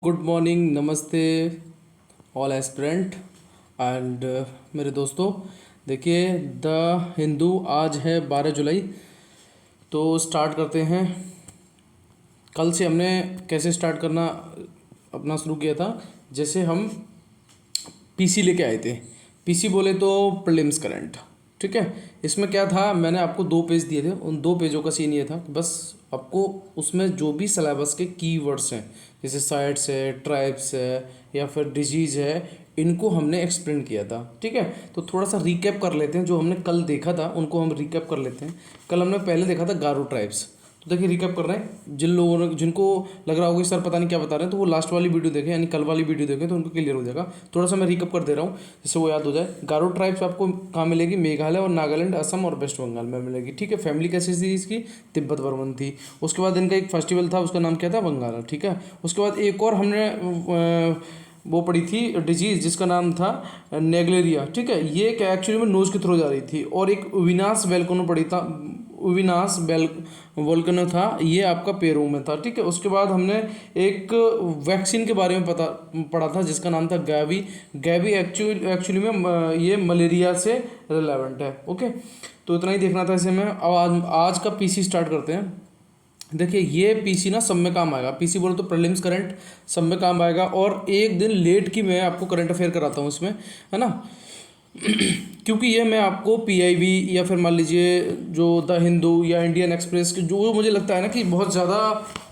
Good morning, नमस्ते all aspirant and मेरे दोस्तों। देखिए, द हिंदू आज है 12 जुलाई। तो स्टार्ट करते हैं। कल से हमने कैसे स्टार्ट करना अपना शुरू किया था। जैसे हम पीसी लेके आए थे। पीसी बोले तो प्रीलिम्स करंट, ठीक है। इसमें क्या था, मैंने आपको 2 पेज दिए थे। उन 2 पेजों का सीन ये था कि बस आपको उसमें जो भी सिलेबस के कीवर्ड्स हैं, जैसे साइट्स है, ट्राइब्स है या फिर डिजीज़ है, इनको हमने एक्सप्लेन किया था, ठीक है। तो थोड़ा सा रिकैप कर लेते हैं। जो हमने कल देखा था उनको हम रिकैप कर लेते हैं। कल हमने पहले देखा था गारो ट्राइब्स। तो देखिए, रिकैप कर रहे हैं। जिन लोगों ने, जिनको लग रहा होगा कि सर पता नहीं क्या बता रहे हैं, तो वो लास्ट वाली वीडियो देखें, यानी कल वाली वीडियो देखें, तो उनको क्लियर हो जाएगा। थोड़ा सा मैं रिकैप कर दे रहा हूँ जिससे वो याद हो जाए। गारो ट्राइब्स आपको कहाँ मिलेगी? मेघालय और नागालैंड, असम और वेस्ट बंगाल में मिलेगी, ठीक है। फैमिली कैसी थी इसकी? तिब्बत वर्मन थी। उसके बाद इनका एक फेस्टिवल था, उसका नाम क्या था? बंगाल, ठीक है। उसके बाद एक और हमने वो पड़ी थी डिजीज़, जिसका नाम था नेगलेरिया, ठीक है। ये क्या एक्चुअली में नोज़ के थ्रू जा रही थी। और एक विनाश वेलकोनो पड़ी था, विनाश वेल वोल्केनो था, ये आपका पेरू में था, ठीक है। उसके बाद हमने एक वैक्सीन के बारे में पढ़ा था जिसका नाम था गैवी। गैवी एक्चुअली में ये मलेरिया से रिलेवेंट है, ओके। तो इतना ही देखना था इसे में। अब आज का पीसी स्टार्ट करते हैं। देखिए, ये पीसी ना सब में काम आएगा। पीसी बोलो तो प्रीलिम्स करंट सब में काम आएगा। और एक दिन लेट की मैं आपको करंट अफेयर कराता हूँ इसमें, है ना। क्योंकि ये मैं आपको पीआईबी या फिर मान लीजिए जो द हिंदू या इंडियन एक्सप्रेस की, जो मुझे लगता है ना कि बहुत ज़्यादा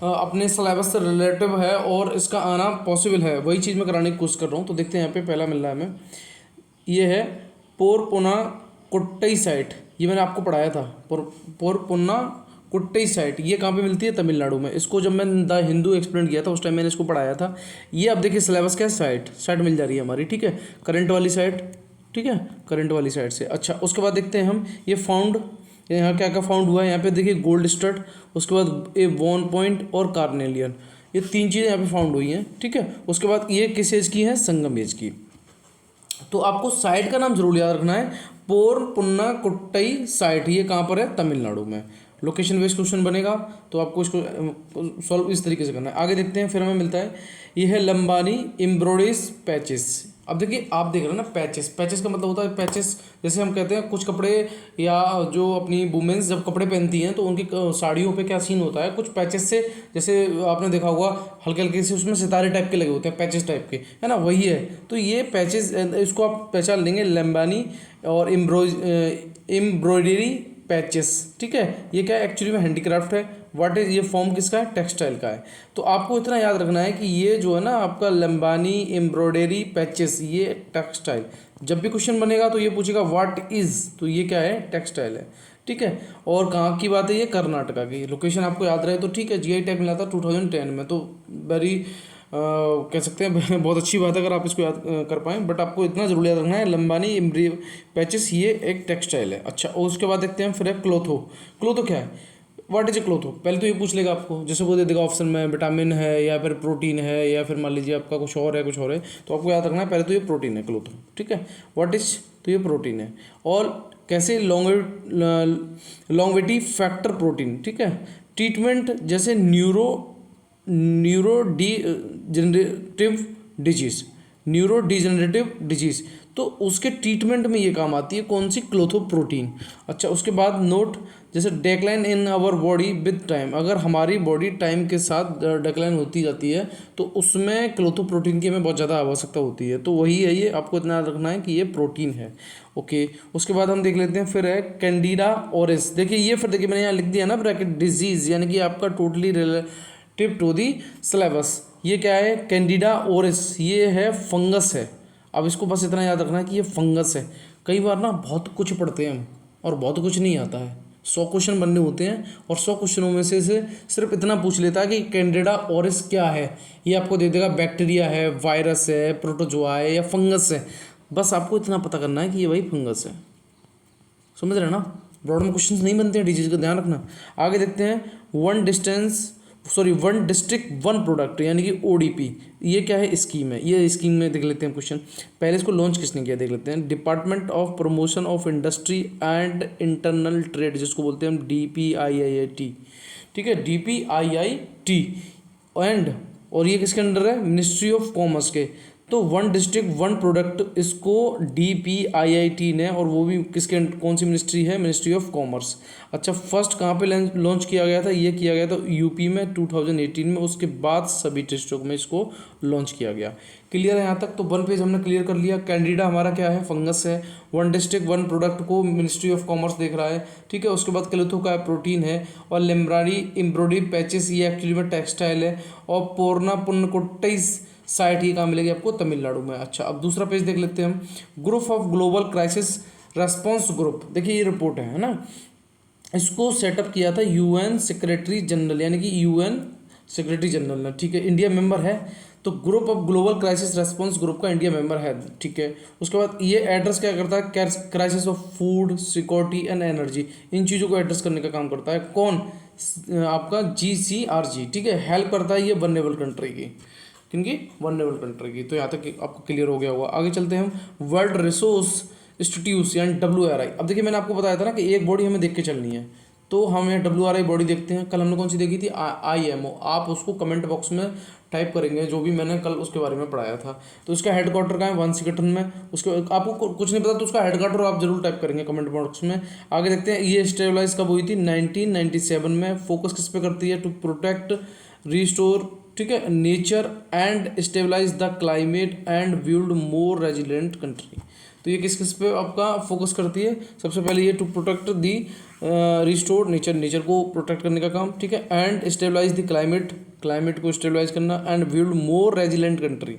अपने सिलेबस से रिलेटिव है और इसका आना पॉसिबल है, वही चीज़ मैं कराने की कोशिश कर रहा हूँ। तो देखते हैं, यहाँ पे पहला मिल रहा है हमें। ये है पोरपुना कुट्टई साइट। ये मैंने आपको पढ़ाया था। पोरपुना कुट्टई साइट ये कहाँ पे मिलती है? तमिलनाडु में। इसको जब मैं द हिंदू एक्सप्लेन किया था उस टाइम मैंने इसको पढ़ाया था। ये अब देखिए सिलेबस क्या है, साइट साइट मिल जा रही है हमारी, ठीक है। करंट वाली साइट, ठीक है, करंट वाली साइड से। अच्छा, उसके बाद देखते हैं हम ये फाउंड, यहाँ क्या क्या फाउंड हुआ है। यहाँ पे देखिए गोल्ड स्टड, उसके बाद ए वॉन पॉइंट और कार्नेलियन, ये 3 चीज़ें यहाँ पे फाउंड हुई हैं, ठीक है। उसके बाद ये किस एज की है? संगम एज की। तो आपको साइट का नाम जरूर याद रखना है, पोरपुन्ना कुट्टई साइट। ये कहाँ पर है? तमिलनाडु में। लोकेशन बेस्ड क्वेश्चन बनेगा, तो आपको इसको सॉल्व इस तरीके से करना है। आगे देखते हैं, फिर हमें मिलता है ये है लंबानी एम्ब्रॉयडरीज पैचेस। अब देखिए, आप देख रहे हैं ना, पैचेस। पैचेस का मतलब होता है पैचेस, जैसे हम कहते हैं कुछ कपड़े या जो अपनी वुमेन्स जब कपड़े पहनती हैं तो उनकी साड़ियों पे क्या सीन होता है, कुछ पैचेस से, जैसे आपने देखा होगा हल्के हल्के से उसमें सितारे टाइप के लगे होते हैं, पैचेस टाइप के, है ना, वही है। तो ये पैचेस, इसको आप पहचान लेंगे, लंबानी और एम्ब्रॉयडरी पैचेस, ठीक है। ये क्या है? एक्चुअली में हैंडीक्राफ्ट है। व्हाट इज, ये फॉर्म किसका है? टेक्सटाइल का है। तो आपको इतना याद रखना है कि ये जो है ना आपका लंबानी एम्ब्रॉयडरी पैचेस, ये टेक्सटाइल। जब भी क्वेश्चन बनेगा तो ये पूछेगा व्हाट इज, तो ये क्या है? टेक्सटाइल है, ठीक है। और कहाँ की बात है? ये कर्नाटका की। लोकेशन आपको याद रहे तो ठीक है। जीआई टैग मिला था 2010 में, तो वेरी कह सकते हैं बहुत अच्छी बात है अगर आप इसको याद कर पाएँ। बट आपको इतना जरूर याद रखना है, लंबानी एम्ब्री पैचेस ये एक टेक्सटाइल है। अच्छा, और उसके बाद देखते हैं फिर है क्लोथो। क्लोथो क्या है? What is a clotho? पहले तो ये पूछ लेगा आपको, जैसे वो दे देगा ऑप्शन में विटामिन है या फिर प्रोटीन है या फिर मान लीजिए आपका कुछ और है, कुछ और है। तो आपको याद रखना है पहले तो ये प्रोटीन है, क्लोथो, ठीक है। व्हाट इज, तो ये प्रोटीन है। और कैसे? लॉन्गेविटी फैक्टर प्रोटीन, ठीक है। ट्रीटमेंट जैसे neuro D generative disease, neuro degenerative disease, तो उसके ट्रीटमेंट में ये काम आती है। कौन सी? क्लोथोप्रोटीन। अच्छा, उसके बाद नोट, जैसे decline in our body with time, अगर हमारी बॉडी टाइम के साथ डेक्लाइन होती जाती है तो उसमें क्लोथोप्रोटीन की हमें बहुत ज़्यादा आवश्यकता होती है। तो वही है, ये आपको इतना याद रखना है कि ये प्रोटीन है, ओके। उसके बाद हम देख लेते हैं, फिर है कैंडिडा ओरिस। देखिए ये, फिर देखिए मैंने यहाँ लिख दिया ना ब्रैकेट, डिजीज़, यानी कि आपका totally tip to the syllabus. ये क्या है? कैंडिडा ओरिस, ये है फंगस है। अब इसको बस इतना याद रखना है कि ये फंगस है। कई बार ना बहुत कुछ पढ़ते हैं हम और बहुत कुछ नहीं आता है। 100 क्वेश्चन बनने होते हैं और 100 क्वेश्चनों में से सिर्फ इतना पूछ लेता है कि कैंडिडा ओरिस क्या है। ये आपको दे देगा बैक्टीरिया है, वायरस है, प्रोटोजोआ है या फंगस है। बस आपको इतना पता करना है कि ये वही फंगस है। समझ रहे हैं ना? ब्रॉड में क्वेश्चन नहीं बनते हैं, डिजीज का ध्यान रखना। आगे देखते हैं, वन डिस्ट्रिक्ट वन प्रोडक्ट, यानी कि ओडीपी। ये क्या है? स्कीम है। ये स्कीम में देख लेते हैं क्वेश्चन। पहले इसको लॉन्च किसने किया देख लेते हैं। Department of promotion of industry and internal trade, जिसको बोलते हैं हम DPIIT, ठीक है, DPIIT। एंड और ये किसके अंडर है, मिनिस्ट्री ऑफ कॉमर्स के। तो वन डिस्ट्रिक्ट वन प्रोडक्ट इसको DPIIT ने, और वो भी किसके, कौन सी मिनिस्ट्री है, मिनिस्ट्री ऑफ कॉमर्स। अच्छा, फर्स्ट कहाँ पे लॉन्च किया गया था, ये किया गया था यूपी में 2018 में, उसके बाद सभी डिस्ट्रिक्ट में इसको लॉन्च किया गया। क्लियर है यहाँ तक। तो वन पेज हमने क्लियर कर लिया। कैंडिडा हमारा क्या है, फंगस है। वन डिस्ट्रिक्ट वन प्रोडक्ट को मिनिस्ट्री ऑफ कॉमर्स देख रहा है, ठीक है। उसके बाद क्लोथो का प्रोटीन है, और लेम्ब्रारी एम्ब्रॉयडरी पैचेस, ये एक्चुअली में टेक्सटाइल है। और पोरना पुन्नकोट्टईस साइट ये कहाँ मिलेगी आपको, तमिलनाडु में। अच्छा, अब दूसरा पेज देख लेते हैं हम। Group of global crisis response group, देखिए ये रिपोर्ट है ना, इसको सेटअप किया था UN सेक्रेटरी जनरल, यानी कि UN सेक्रेटरी जनरल ने, ठीक है। इंडिया मेंबर है, तो group of global crisis response group का इंडिया मेंबर है, ठीक है। उसके बाद ये एड्रेस क्या करता है, crisis of food security and energy, इन चीज़ों को एड्रेस करने का काम करता है। कौन, आपका GCRG, ठीक है। हेल्प करता है ये वल्नरेबल कंट्री की, क्योंकि वल्नरेबल कंट्री की। तो यहाँ तक आपको क्लियर हो गया होगा। आगे चलते हैं हम। वर्ल्ड रिसोर्स इंस्टीट्यूट यानी WRI। अब देखिए मैंने आपको बताया था ना कि एक बॉडी हमें देख के चलनी है, तो हम यहाँ WRI बॉडी देखते हैं। कल हमने कौन सी देखी थी, IMO। आप उसको कमेंट बॉक्स में टाइप करेंगे, जो भी मैंने कल उसके बारे में पढ़ाया था। तो इसका हेडक्वार्टर कहाँ है, वाशिंगटन में। उसके आपको कुछ नहीं पता तो उसका हेडक्वार्टर आप जरूर टाइप करेंगे कमेंट बॉक्स में। आगे देखते हैं, ये स्टेबलाइज कब हुई थी, 1997 में। फोकस किस पे करती है, टू प्रोटेक्ट रिस्टोर, ठीक है, nature and stabilise the climate and build more resilient country. तो ये किस किस पे आपका फोकस करती है, सबसे पहले ये to protect the restore nature, nature को प्रोटेक्ट करने का काम, ठीक है। And stabilise the climate, climate को स्टेबलाइज करना। And build more resilient country.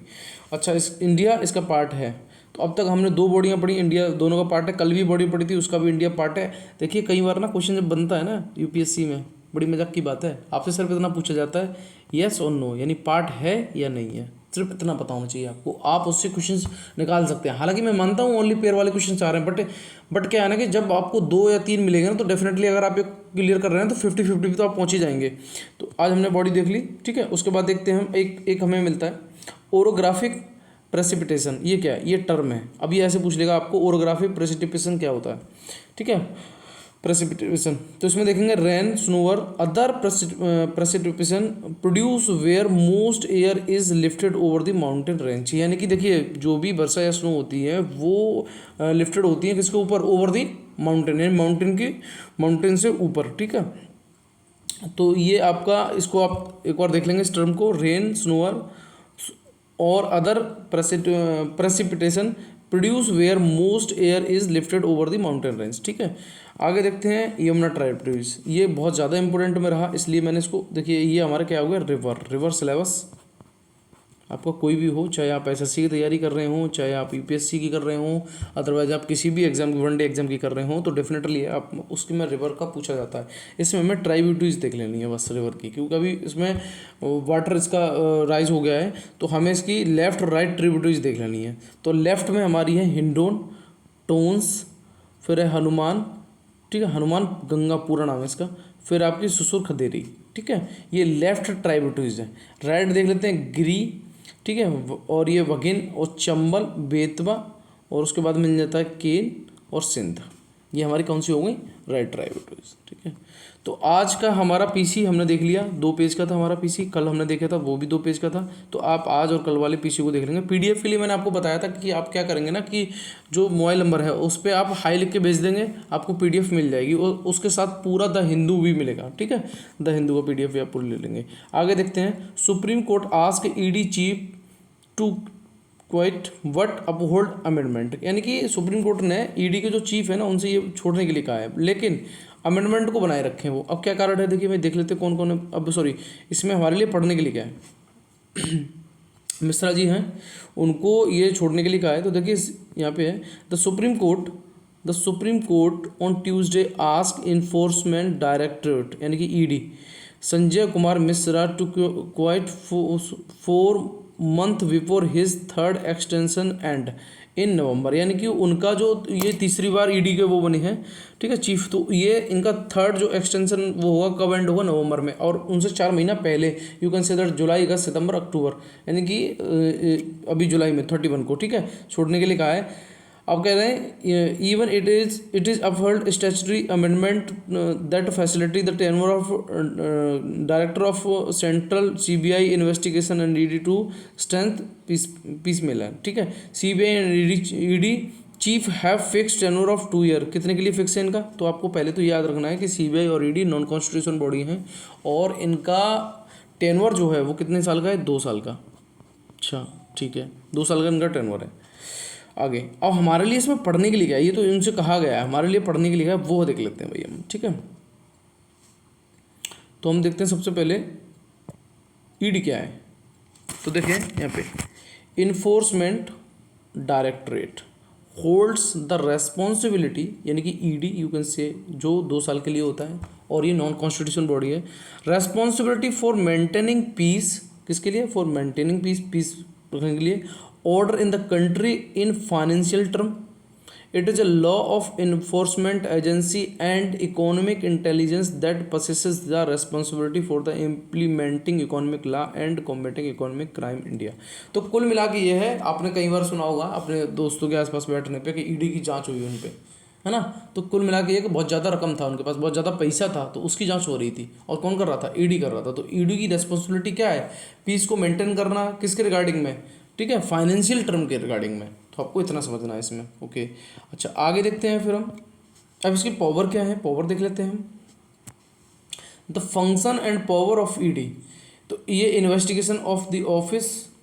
अच्छा, इस इंडिया इसका पार्ट है। तो अब तक हमने दो बॉडियाँ पढ़ी, इंडिया दोनों का पार्ट है। कल भी बॉडी पढ़ी थी, उसका भी इंडिया पार्ट है। देखिए कई बार ना क्वेश्चन जब बनता है ना UPSC में, बड़ी मजाक की बात है, आपसे सिर्फ इतना पूछा जाता है येस और नो, यानी पार्ट है या नहीं है, सिर्फ इतना पता होना चाहिए आपको, आप उससे क्वेश्चंस निकाल सकते हैं। हालांकि मैं मानता हूँ ओनली पेयर वाले क्वेश्चन आ रहे हैं, बट क्या है ना कि जब आपको 2 या 3 मिलेंगे ना, तो डेफिनेटली अगर आप ये क्लियर कर रहे हैं तो 50-50 भी तो आप पहुँच ही जाएंगे। तो आज हमने बॉडी देख ली, ठीक है। उसके बाद देखते हैं हम, एक हमें मिलता है ओरोग्राफिक प्रेसिपिटेशन। ये क्या है, ये टर्म है। अब ये ऐसे पूछ लेगा आपको, ओरोग्राफिक प्रेसिपिटेशन क्या होता है, ठीक है, प्रेसिपिटेशन। तो इसमें देखेंगे rain, snow or, other precipitation produce where most air is lifted over the mountain range. यानी कि देखिए जो भी वर्षा या स्नो होती है वो लिफ्टेड होती है किसके ऊपर, ओवर द माउंटेन, यानी माउंटेन से ऊपर, ठीक है। तो ये आपका, इसको आप एक बार देख लेंगे इस टर्म को, रेन, स्नोअर और other precipitation produce where most air is lifted over the mountain range, ठीक है। आगे देखते हैं यमुना ट्राइब्यूटरीज। ये बहुत ज़्यादा इंपॉर्टेंट में रहा, इसलिए मैंने इसको, देखिए ये हमारा क्या हो गया, रिवर सिलेबस। आपका कोई भी हो, चाहे आप SSC की तैयारी कर रहे हो, चाहे आप UPSC की कर रहे हो, अदरवाइज आप किसी भी एग्जाम की, वनडे एग्जाम की कर रहे हो, तो डेफिनेटली आप उसके में रिवर का पूछा जाता है। इसमें हमें ट्राइब्यूटरीज देख लेनी है बस रिवर की, क्योंकि अभी इसमें वाटर इसका राइज हो गया है, तो हमें इसकी लेफ्ट और राइट ट्रिब्यूटरीज देख लेनी है। तो लेफ्ट में हमारी है हिंडोन, टोन्स, फिर है हनुमान, ठीक है, हनुमान गंगा पूरा नाम है इसका, फिर आपकी सुसुर खदेरी, ठीक है। ये लेफ्ट ट्राइब्यूटरीज है। राइट देख लेते हैं गिरी, ठीक है, और ये वगिन और चंबल, बेतवा, और उसके बाद मिल जाता है केन और सिंध। ये हमारी कौन सी हो गई, राइट ट्राइब्यूटरीज, ठीक है। तो आज का हमारा PC हमने देख लिया, 2 पेज का था हमारा PC। कल हमने देखा था वो भी 2 पेज का था। तो आप आज और कल वाले PC को देख लेंगे। PDF के लिए मैंने आपको बताया था कि आप क्या करेंगे ना, कि जो मोबाइल नंबर है उस पर आप हाई लिख के भेज देंगे, आपको PDF मिल जाएगी, और उसके साथ पूरा द हिंदू भी मिलेगा, ठीक है। द हिंदू का PDF भी आप पूरा ले लेंगे। आगे देखते हैं, supreme court ask ED chief to quit what uphold amendment. यानी कि सुप्रीम कोर्ट ने ED के जो चीफ है ना, उनसे ये छोड़ने के लिए कहा है, लेकिन अमेंडमेंट को बनाए रखें वो। अब क्या कारण है, देखिए मैं देख लेते कौन कौन है। अब सॉरी, इसमें हमारे लिए पढ़ने के लिए क्या है मिश्रा जी हैं, उनको ये छोड़ने के लिए कहा है। तो देखिए यहाँ पे है, the Supreme Court on Tuesday ask Enforcement Directorate यानी कि ED Sanjay Kumar Mishra to quit 4 month before his 3rd extension and in November. यानी कि उनका जो ये तीसरी बार ED के वो बने हैं, ठीक है, चीफ। तो ये इनका 3rd जो एक्सटेंशन वो होगा, कब एंड होगा, नवंबर में, और उनसे 4 महीना पहले, यू कैन से दैट जुलाई, अगस्त, सितंबर, अक्टूबर, यानी कि अभी जुलाई में 31 को, ठीक है, छोड़ने के लिए कहा है। अब कह रहे हैं even it is uphold statutory amendment that facility the tenure of director of central CBI investigation and ED to strength peace mail. ठीक है, CBI and ED chief have fix tenure of 2 year. कितने के लिए fix है इनका? तो आपको पहले तो याद रखना है कि सीबीआई और ईडी नॉन कॉन्स्टिट्यूशन बॉडी हैं और इनका टेन्योर जो है वो कितने साल का है? 2 साल का। अच्छा ठीक है, 2 साल का इनका टेन्योर है। आगे अब हमारे लिए इसमें पढ़ने के लिए क्या है, ये तो इनसे कहा गया है, हमारे लिए पढ़ने के लिए क्या है वो देख लेते हैं भाई हम। ठीक है, तो हम देखते हैं सबसे पहले ईडी क्या है। तो देखिए यहाँ पे enforcement directorate holds the responsibility, यानी कि ईडी यू कैन से, जो 2 साल के लिए होता है और ये नॉन कॉन्स्टिट्यूशन बॉडी है। रेस्पॉन्सिबिलिटी फॉर मेंटेनिंग पीस, किसके लिए? फॉर मेंटेनिंग पीस, पीस रखने के लिए। Order in the country in financial term. It is a law of enforcement agency and economic intelligence that possesses the responsibility for the implementing economic law and combating economic crime India. तो कुल मिला के ये है, आपने कई बार सुना होगा अपने दोस्तों के आसपास बैठने पे कि ईडी की जांच हुई उन पे, है ना। तो कुल मिला के ये कि बहुत ज़्यादा रकम था उनके पास, बहुत ज़्यादा पैसा था, तो उसकी जांच हो रही थी। और कौन कर रहा था? ईडी कर रहा था। तो ईडी की रेस्पॉन्सिबिलिटी क्या है? पीस को मेंटेन करना, किसके रिगार्डिंग में? ठीक है, फाइनेंशियल टर्म के रिगार्डिंग में। तो आपको इतना समझना है इसमें। ओके, अच्छा आगे देखते हैं फिर हम। अब इसकी पावर क्या है, पावर देख लेते हैं हम। The function and power of ED, तो ये investigation of the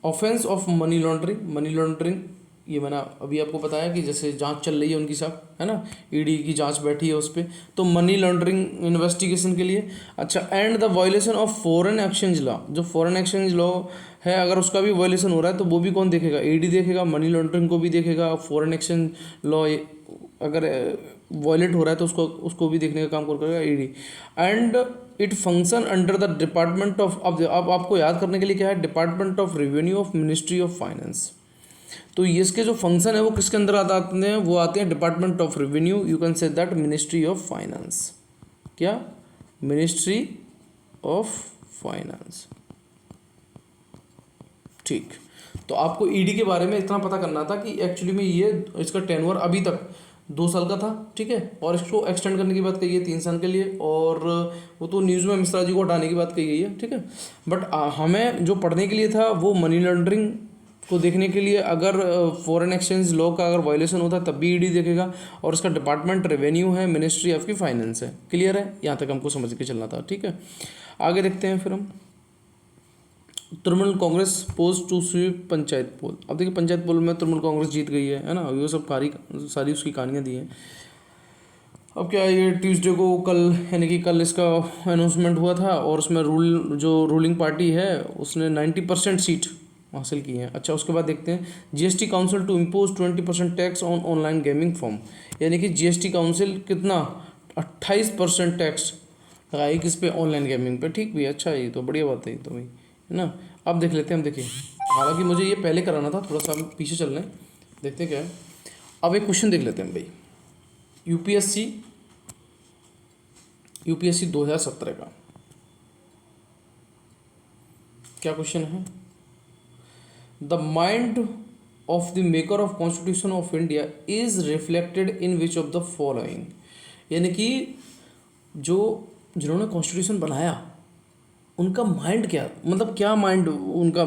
offence of money laundering. Money laundering ये मैंने अभी आपको बताया कि जैसे जांच चल रही है उनकी सब, है ना, ईडी की जांच बैठी है उस पर, तो मनी लॉन्ड्रिंग इन्वेस्टिगेशन के लिए। अच्छा, and the violation of foreign exchange law, जो फॉरेन एक्सचेंज लॉ है अगर उसका भी वायलेशन हो रहा है तो वो भी कौन देखेगा? ईडी देखेगा। मनी लॉन्ड्रिंग को भी देखेगा, फॉरेन एक्सचेंज लॉ अगर वायलेट हो रहा है तो उसको भी देखने का काम करेगा ED. And it function under the department of, अब आपको याद करने के लिए क्या है? Department of revenue of ministry of finance. तो इसके जो फंक्शन है वो किसके अंदर आते हैं? वो आते हैं Department of Revenue, you can say that Ministry of Finance. क्या? Ministry of Finance. ठीक, तो आपको ईडी के बारे में इतना पता करना था कि एक्चुअली में ये इसका टेन्योर अभी तक 2 साल का था। ठीक है, और इसको एक्सटेंड करने की बात कही है 3 साल के लिए, और वो तो न्यूज़ में मिश्रा जी को हटाने की बात कही गई है। ठीक है, बट हमें जो पढ़ने के लिए था वो मनी लॉन्ड्रिंग को देखने के लिए, अगर फॉरेन एक्सचेंज लॉ का अगर वायलेशन होता है तब भी ईडी देखेगा, और इसका डिपार्टमेंट रेवेन्यू है, मिनिस्ट्री ऑफ की फाइनेंस है। क्लियर है? यहाँ तक हमको समझ के चलना था। ठीक है, आगे देखते हैं फिर हम। Trinamool Congress poised to sweep panchayat poll. अब देखिए पंचायत पोल में तृणमूल कांग्रेस जीत गई है ना, ये सब सारी उसकी कहानियाँ दी हैं। अब क्या है, ये ट्यूसडे को कल, यानी कि कल इसका अनाउंसमेंट हुआ था, और उसमें रूलिंग पार्टी है उसने 90% सीट हासिल की हैं। अच्छा, उसके बाद देखते हैं GST council to impose 20% tax on online gaming form, यानी कि जीएसटी काउंसिल कितना 28% टैक्स लगाई किस पे? ऑनलाइन गेमिंग पे। ठीक भी है, अच्छा ये तो बढ़िया बात है, तो भाई है ना। अब देख लेते हैं हम। देखिए, हालांकि मुझे ये पहले कराना था, थोड़ा सा हम पीछे चल रहे हैं, देखते हैं क्या है। अब एक क्वेश्चन देख लेते हैं भाई, यूपीएससी 2017 का क्या क्वेश्चन है? The mind of the maker of constitution of India is reflected in which of the following, यानी कि जिन्होंने कॉन्स्टिट्यूशन बनाया उनका माइंड क्या, मतलब क्या माइंड उनका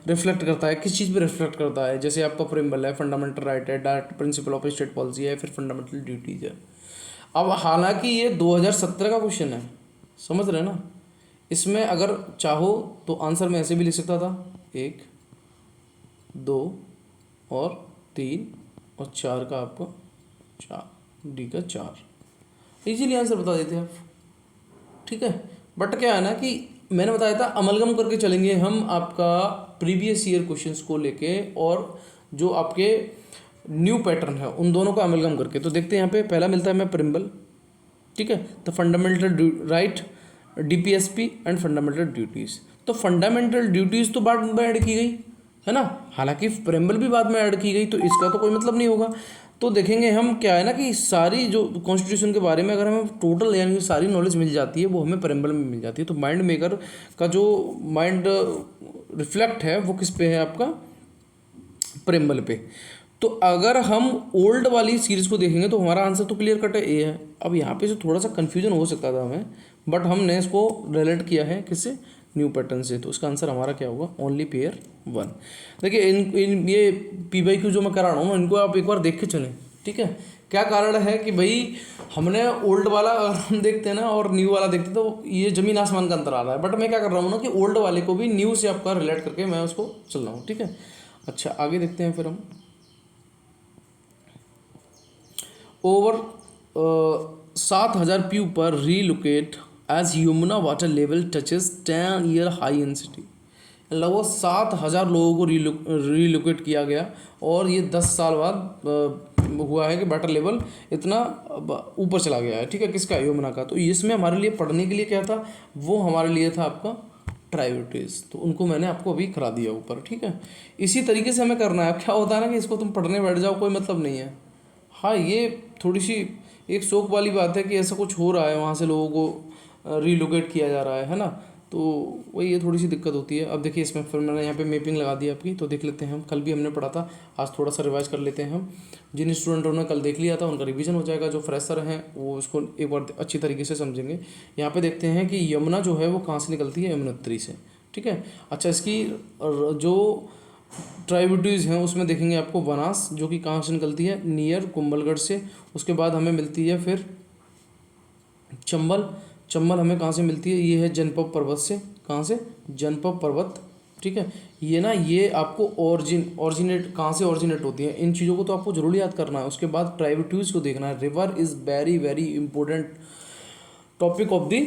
रिफ्लेक्ट करता है, किस चीज़ पे रिफ्लेक्ट करता है? जैसे आपका प्रिम्बल है, फंडामेंटल राइट है, direct principle of state policy है, फिर फंडामेंटल ड्यूटीज है। अब हालांकि ये 2017 का क्वेश्चन है, समझ रहे हैं ना। इसमें अगर चाहो तो आंसर में ऐसे भी लिख सकता था 1, 2 और 3 और 4 का आपको 4, डी का 4, इजीली आंसर बता देते आप। ठीक है, बट क्या है ना कि मैंने बताया था अमलगम करके चलेंगे हम आपका प्रीवियस ईयर क्वेश्चंस को लेके, और जो आपके न्यू पैटर्न है उन दोनों का अमलगम करके। तो देखते हैं यहाँ पे पहला मिलता है हमें प्रिम्बल। ठीक है, तो fundamental right, DPSP and fundamental duties. तो फंडामेंटल ड्यूटीज़ तो बाद में ऐड की गई है ना, हालांकि प्रिम्बल भी बाद में ऐड की गई, तो इसका तो कोई मतलब नहीं होगा। तो देखेंगे हम क्या है ना कि सारी जो कॉन्स्टिट्यूशन के बारे में अगर हमें टोटल यानी सारी नॉलेज मिल जाती है वो हमें प्रिम्बल में मिल जाती है। तो माइंड मेकर का जो माइंड रिफ्लेक्ट है वो किस पे है? आपका प्रिम्बल पे। तो अगर हम ओल्ड वाली सीरीज़ को देखेंगे तो हमारा आंसर तो क्लियर कट है, ए है। अब यहाँ पे से थोड़ा सा कन्फ्यूजन हो सकता था हमें, बट हमने इसको रिलेट किया है किससे, न्यू पैटर्न से। तो इसका आंसर हमारा क्या होगा, ओनली पेयर 1। देखिए इन ये P/Q जो मैं करा रहा हूँ ना, इनको आप एक बार देख के चलें, ठीक है। क्या कारण है कि भाई हमने ओल्ड वाला अगर हम देखते हैं ना और न्यू वाला देखते हैं तो ये ज़मीन आसमान का अंतर आ रहा है, बट मैं क्या कर रहा हूँ ना कि ओल्ड वाले को भी न्यू से आपका रिलेट करके मैं उसको चल रहा हूँ, ठीक है। अच्छा आगे देखते हैं फिर हम। ओवर 7,000 PU पर relocate as Yamuna water level touches 10-year high in city. लगभग 7,000 लोगों को रीलोकेट किया गया और ये 10 साल बाद हुआ है कि वाटर लेवल इतना ऊपर चला गया है, ठीक है। किसका, यमुना का। तो इसमें हमारे लिए पढ़ने के लिए क्या था, वो हमारे लिए था आपका ट्राइब्यूटरीज। तो उनको मैंने आपको अभी करा दिया ऊपर, ठीक है। इसी तरीके से हमें करना है। क्या होता है ना कि इसको तुम पढ़ने बैठ जाओ कोई मतलब नहीं है। हाँ ये थोड़ी सी एक शौक वाली बात है कि ऐसा कुछ हो रहा है, वहाँ से लोगों को रीलोकेट किया जा रहा है ना। तो वही ये थोड़ी सी दिक्कत होती है। अब देखिए इसमें फिर मैंने यहाँ पे मैपिंग लगा दी आपकी, तो देख लेते हैं हम। कल भी हमने पढ़ा था, आज थोड़ा सा रिवाइज कर लेते हैं हम। जिन स्टूडेंटों ने कल देख लिया था उनका रिवीजन हो जाएगा, जो फ्रेशर हैं वो इसको एक बार अच्छी तरीके से समझेंगे। यहाँ पे देखते हैं कि यमुना जो है वो कहाँ से निकलती है, यमुनोत्री से, ठीक है। अच्छा इसकी जो ट्राइब्यूटरीज हैं उसमें देखेंगे आपको बनास, जो कि कहाँ से निकलती है, नियर कुंभलगढ़ से। उसके बाद हमें मिलती है फिर चंबल। चंबल हमें कहाँ से मिलती है, ये है जनपद पर्वत से। कहाँ से, जनपद पर्वत, ठीक है। ये ना ये आपको ऑरिजिनेट कहाँ से ऑरिजिनेट होती है, इन चीज़ों को तो आपको जरूर याद करना है। उसके बाद ट्राइब्यूटरीज को देखना है। River is very very important topic of the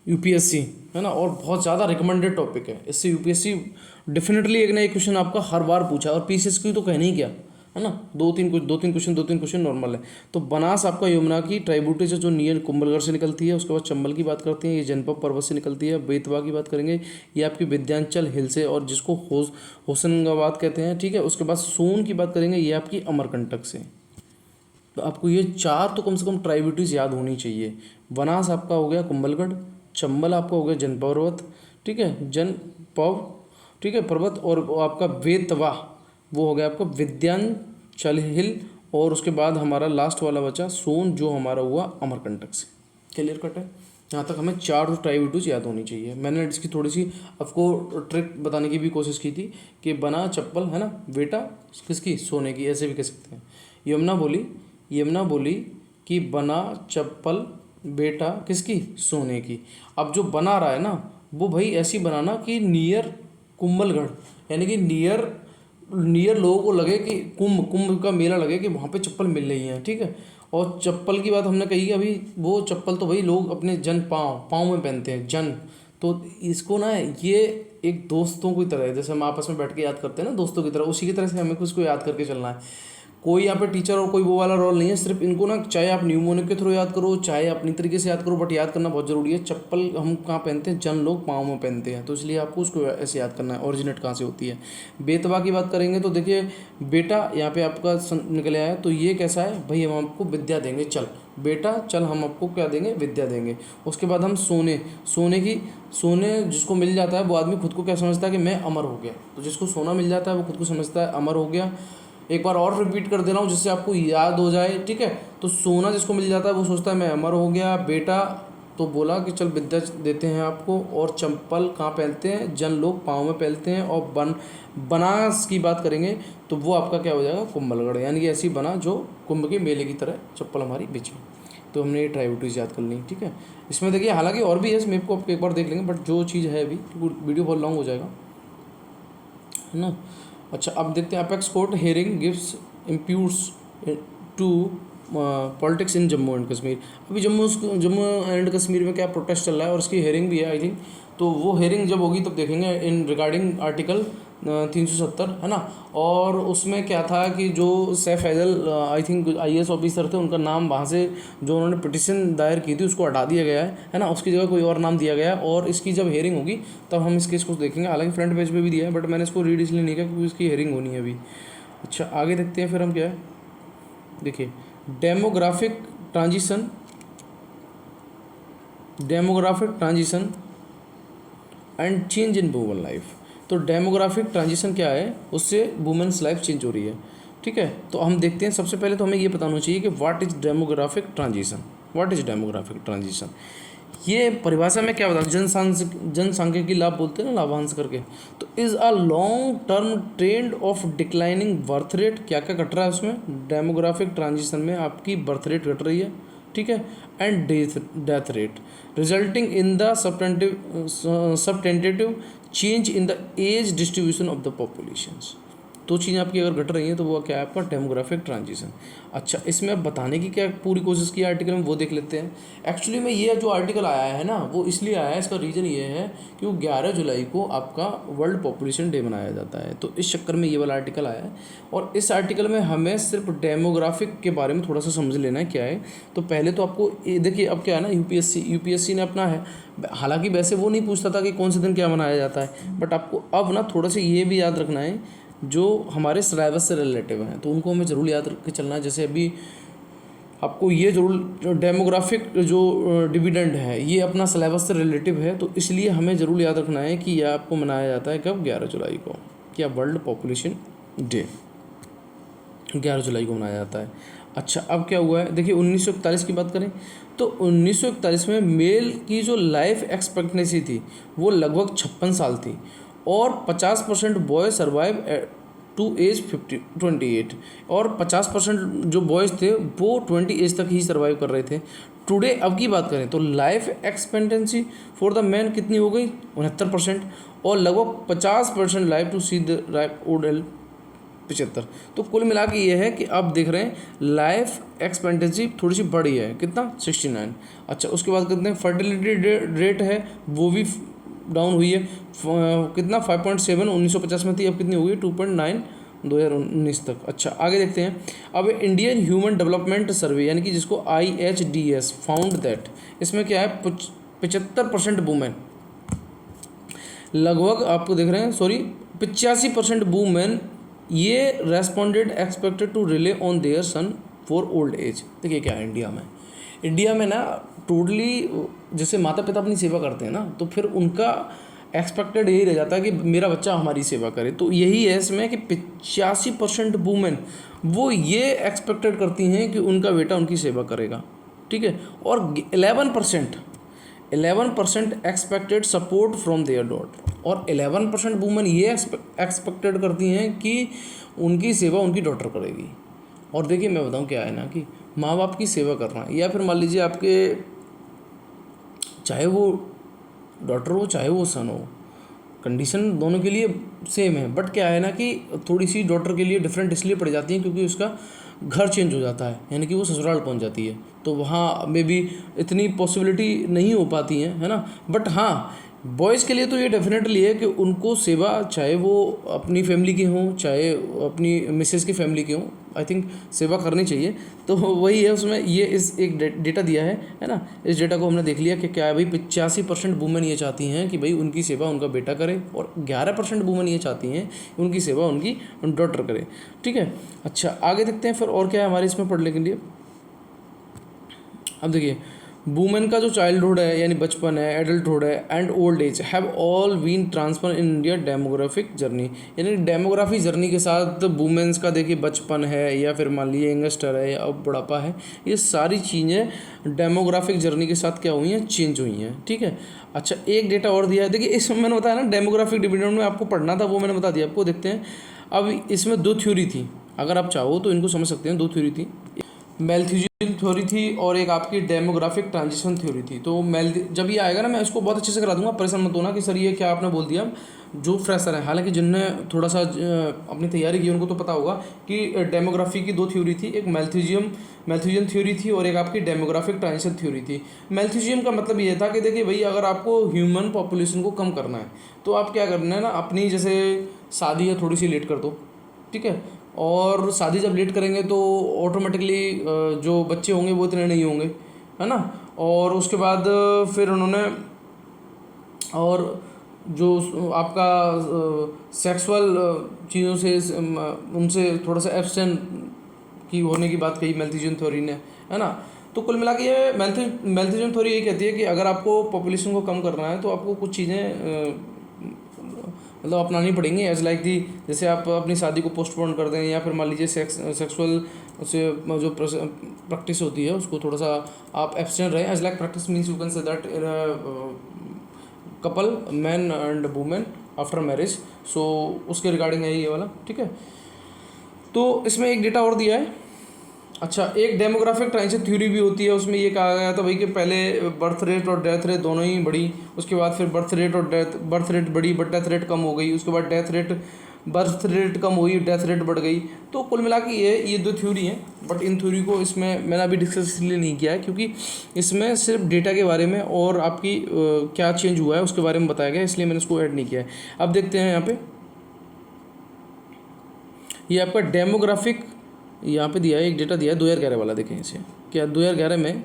UPSC, है ना, और बहुत ज़्यादा रिकमेंडेड टॉपिक है। इससे यूपीएससी डेफिनेटली एक ना एक क्वेश्चन आपका हर बार पूछा, और पीसीएस की तो कहने ही क्या, है ना। दो तीन क्वेश्चन नॉर्मल है। तो बनास आपका यमुना की ट्राइब्यूटरी से जो नियर कुंभलगढ़ से निकलती है। उसके बाद चंबल की बात करते हैं, ये जनपद पर्वत से निकलती है। बेतवा की बात करेंगे, ये आपकी विंध्याचल हिल से, और जिसको होशंगाबाद कहते हैं, ठीक है। उसके बाद सोन की बात करेंगे, ये आपकी अमरकंटक से। तो आपको ये चार तो कम से कम ट्राइब्यूटरीज याद होनी चाहिए। बनास आपका हो गया कुंभलगढ़, चंबल आपका हो गया जनपद पर्वत, ठीक है, जनपद, ठीक है, पर्वत, और आपका बेतवा वो हो गया आपका विंध्याचल हिल, और उसके बाद हमारा लास्ट वाला बचा सोन, जो हमारा हुआ अमरकंटक से। क्लियर कट है। यहाँ तक हमें चार ट्राइब्यूटरीज याद होनी चाहिए। मैंने इसकी थोड़ी सी आपको ट्रिक बताने की भी कोशिश की थी कि बना चप्पल, है ना, बेटा किसकी, सोने की, ऐसे भी कह सकते हैं। यमुना बोली कि बना चप्पल बेटा किसकी, सोने की। अब जो बना रहा है ना वो भाई ऐसी बनाना कि नियर कुंभलगढ़, यानी कि नियर लोगों को लगे कि कुंभ का मेला लगे कि वहाँ पे चप्पल मिल रही है, ठीक है। और चप्पल की बात हमने कही अभी, वो चप्पल तो भाई लोग अपने पाँव में पहनते हैं, तो इसको ना ये एक दोस्तों की तरह है, जैसे हम आपस में बैठ के याद करते हैं ना दोस्तों की तरह, उसी की तरह से हमें उसको याद करके चलना है। कोई यहाँ पे टीचर और कोई वो वाला रोल नहीं है। सिर्फ इनको ना चाहे आप न्यूमोनिक के थ्रू याद करो, चाहे अपनी तरीके से याद करो, बट याद करना बहुत ज़रूरी है। चप्पल हम कहाँ पहनते हैं, जन लोग पाँव में पहनते हैं, तो इसलिए आपको उसको ऐसे याद करना है, ओरिजिनेट कहाँ से होती है। बेतवा की बात करेंगे तो देखिए बेटा यहाँ पे आपका निकल आया है, तो ये कैसा है भाई, हम आपको विद्या देंगे, चल बेटा चल, हम आपको क्या देंगे, विद्या देंगे। उसके बाद हम सोने जिसको मिल जाता है वो आदमी खुद को क्या समझता है कि मैं अमर हो गया। तो जिसको सोना मिल जाता है वो खुद को समझता है अमर हो गया। एक बार और रिपीट कर दे रहा हूँ जिससे आपको याद हो जाए, ठीक है। तो सोना जिसको मिल जाता है वो सोचता है मैं अमर हो गया। बेटा तो बोला कि चल विद्या देते हैं आपको। और चप्पल कहाँ पहनते हैं, जन लोग पाँव में पहनते हैं। और बनास की बात करेंगे तो वो आपका क्या हो जाएगा, कुंभलगढ़, यानी कि ऐसी बना जो कुंभ के मेले की तरह चप्पल हमारी बिची। तो हमने ये ट्राइब्यूटरीज याद कर ली, ठीक है। इसमें देखिए हालांकि और भी है, इस मैप को आप एक बार देख लेंगे, बट जो चीज़ है अभी वीडियो बहुत लॉन्ग हो जाएगा, है ना। अच्छा अब देखते हैं apex court hearing gives impetus to politics in Jammu and Kashmir. अभी जम्मू एंड कश्मीर में क्या प्रोटेस्ट चल रहा है और उसकी हेयरिंग भी है आई थिंक। तो वो हेयरिंग जब होगी तब देखेंगे इन रिगार्डिंग आर्टिकल 370, है ना। और उसमें क्या था कि जो Saif Faizal I think IAS officer थे, उनका नाम वहाँ से जो उन्होंने पिटिशन दायर की थी उसको हटा दिया गया है ना। उसकी जगह कोई और नाम दिया गया है। और इसकी जब हेयरिंग होगी तब हम इस केस को देखेंगे। हालांकि फ्रंट पेज पे भी दिया है, बट मैंने इसको रीड इसलिए नहीं किया क्योंकि इसकी हेयरिंग होनी है अभी। अच्छा आगे देखते हैं फिर हम क्या है, देखिए demographic transition and change in woman life. तो डेमोग्राफिक ट्रांजिशन क्या है, उससे वुमेन्स लाइफ चेंज हो रही है। ठीक है। तो हम देखते हैं, सबसे पहले तो हमें ये बताना चाहिए कि what is demographic transition. What is demographic transition, ये परिभाषा में क्या बताऊँ, जनसांख्यिकी लाभ बोलते हैं ना, लाभांश करके। तो is a long term trend of declining birth rate, क्या क्या घट रहा है उसमें, डेमोग्राफिक ट्रांजिशन में आपकी बर्थ रेट घट रही है, ठीक है, and death rate resulting in the substantive change in the age distribution of the populations. दो चीज़ें आपकी अगर घट रही हैं तो वो क्या है आपका डेमोग्राफिक ट्रांजिशन। अच्छा, इसमें अब बताने की क्या पूरी कोशिश की आर्टिकल में, वो देख लेते हैं। एक्चुअली में ये जो आर्टिकल आया है ना, वो इसलिए आया है, इसका रीज़न ये है कि वो 11 जुलाई को आपका वर्ल्ड पॉपुलेशन डे मनाया जाता है, तो इस चक्कर में ये वाला आर्टिकल आया है। और इस आर्टिकल में हमें सिर्फ डेमोग्राफिक के बारे में थोड़ा सा समझ लेना है क्या है। तो पहले तो आपको देखिए, अब क्या है ना, यूपीएससी ने अपना है, हालांकि वैसे वो नहीं पूछता था कि कौन से दिन क्या मनाया जाता है, बट आपको अब ना थोड़ा सा ये भी याद रखना है जो हमारे सिलेबस से रिलेटिव हैं, तो उनको हमें ज़रूर याद रख के चलना है। जैसे अभी आपको ये जरूर डेमोग्राफिक जो डिविडेंड है ये अपना सिलेबस से रिलेटिव है, तो इसलिए हमें ज़रूर याद रखना है कि यह आपको मनाया जाता है कब, 11 जुलाई को, क्या वर्ल्ड पॉपुलेशन डे 11 जुलाई को मनाया जाता है। अच्छा, अब क्या हुआ है, देखिए 1941 की बात करें तो 1941 में मेल की जो लाइफ एक्सपेक्टेंसी थी वो लगभग 56 साल थी, और 50% बॉय सर्वाइव टू एज 28, और 50% जो बॉयज़ थे वो 20 एज तक ही सर्वाइव कर रहे थे। टुडे अब की बात करें तो life expectancy for the man कितनी हो गई, 69%, और लगभग 50% life to see the ripe old एल 75। तो कुल मिला के ये है कि आप देख रहे हैं लाइफ एक्सपेक्टेंसी थोड़ी सी बढ़ी है, कितना, 69। अच्छा, उसके बाद कहते हैं फर्टिलिटी रेट है वो भी डाउन हुई है, कितना 5.7 1950 में थी, अब कितनी हुई 2.9 2019 तक। अच्छा, आगे देखते हैं। अब इंडियन ह्यूमन डेवलपमेंट सर्वे यानी कि जिसको IHDS फाउंड दैट, इसमें क्या है 75% वुमेन, लगभग आपको देख रहे हैं, सॉरी 85% वुमेन ये responded expected to rely on their son for old age. देखिए क्या है इंडिया में ना टोटली, जैसे माता पिता अपनी सेवा करते हैं ना, तो फिर उनका एक्सपेक्टेड यही रह जाता है कि मेरा बच्चा हमारी सेवा करे। तो यही है इसमें कि 85% वुमेन वो ये एक्सपेक्टेड करती हैं कि उनका बेटा उनकी सेवा करेगा, ठीक है, और 11% expected support from there daughter, और 11% वुमेन ये एक्सपेक्टेड करती हैं कि उनकी सेवा उनकी डॉटर करेगी। और देखिए मैं बताऊं क्या है ना, कि माँ बाप की सेवा करना, या फिर मान लीजिए आपके चाहे वो डॉटर हो चाहे वो सन हो, कंडीशन दोनों के लिए सेम है, बट क्या है ना कि थोड़ी सी डॉटर के लिए डिफरेंट इसलिए पड़ जाती है क्योंकि उसका घर चेंज हो जाता है, यानी कि वो ससुराल पहुंच जाती है, तो वहाँ में भी इतनी पॉसिबिलिटी नहीं हो पाती है ना। बट हाँ, बॉयज़ के लिए तो ये डेफिनेटली है कि उनको सेवा, चाहे वो अपनी फैमिली के हों चाहे अपनी मिसेस की फैमिली के हों, आई थिंक सेवा करनी चाहिए। तो वही है उसमें, ये इस एक डेटा दिया है ना, इस डेटा को हमने देख लिया कि क्या है भाई 85% वुमेन ये चाहती हैं कि भाई उनकी सेवा उनका बेटा करे, और 11% वुमेन ये चाहती हैं कि उनकी सेवा उनकी डॉटर करे, ठीक है। अच्छा, आगे देखते हैं फिर और क्या है हमारे इसमें पढ़ने के लिए। अब देखिए, वुमेन का जो चाइल्डहुड है यानी बचपन है, एडल्टहुड है and old age have all been transfer in India demographic journey, यानी डेमोग्राफी जर्नी के साथ वुमेन्स का देखिए बचपन है या फिर मान लीजिए यंगस्टर है या बुढ़ापा है, ये सारी चीज़ें डेमोग्राफिक जर्नी के साथ क्या हुई हैं, चेंज हुई हैं, ठीक है। अच्छा, एक डेटा और दिया है, देखिए इसमें मैंने बताया ना डेमोग्राफिक डिविडेंड में आपको पढ़ना था, वो मैंने बता दिया आपको। देखते हैं, अब इसमें 2 थ्योरी थी, अगर आप चाहो तो इनको समझ सकते हैं। 2 थ्योरी थी, मैल्थ्यूजियन थ्योरी थी और एक आपकी डेमोग्राफिक ट्रांजिशन थ्योरी थी। तो जब ये आएगा ना मैं इसको बहुत अच्छे से करा दूंगा, परेशान मत होना कि सर ये क्या आपने बोल दिया। जो फ्रेशर है, हालांकि जिनने थोड़ा सा अपनी तैयारी की उनको तो पता होगा कि डेमोग्राफी की 2 थ्योरी थी, एक मैल्थ्यूजियन थ्योरी थी और एक आपकी डेमोग्राफिक ट्रांजिशन थ्योरी थी। मैल्थ्यूजियन का मतलब ये था कि देखिए भाई अगर आपको ह्यूमन पॉपुलेशन को कम करना है तो आप क्या करना है ना, अपनी जैसे शादी है थोड़ी सी लेट कर दो, ठीक है, और शादी जब लेट करेंगे तो ऑटोमेटिकली जो बच्चे होंगे वो इतने नहीं होंगे, है ना। और उसके बाद फिर उन्होंने, और जो आपका सेक्सुअल चीज़ों से उनसे थोड़ा सा एब्स्टेन की होने की बात कही मैल्थ्यूजियन थ्योरी ने, है ना। तो कुल मिला के ये मैल्थ्यूजियन थ्योरी ये कहती है कि अगर आपको पॉपुलेशन को कम करना है तो आपको कुछ चीज़ें मतलब अपनानी पड़ेंगी एज लाइक दी, जैसे आप अपनी शादी को पोस्टपोन कर दें या फिर मान लीजिए सेक्सुअल से जो प्रैक्टिस होती है उसको थोड़ा सा आप एब्सटेंट रहें। As like practice means you can say that in couple man and women after marriage, so उसके रिगार्डिंग है ये वाला, ठीक है। तो इसमें एक डेटा और दिया है। अच्छा, एक डेमोग्राफिक ट्रांजिशन थ्योरी भी होती है, उसमें ये कहा गया था भाई कि पहले बर्थ रेट और डेथ रेट दोनों ही बढ़ी, उसके बाद फिर बर्थ रेट बढ़ी बट डेथ रेट कम हो गई, उसके बाद बर्थ रेट कम हुई, डेथ रेट बढ़ गई। तो कुल मिला के ये दो थ्योरी हैं, बट इन थ्योरी को इसमें मैंने अभी डिस्कस इसलिए नहीं किया है क्योंकि इसमें सिर्फ डेटा के बारे में और आपकी क्या चेंज हुआ है उसके बारे में बताया गया, इसलिए मैंने इसको ऐड नहीं किया है। अब देखते हैं यहाँ पे, ये आपका डेमोग्राफिक यहाँ पे दिया है, एक डेटा दिया है 2011 वाला, देखें इसे क्या 2011 में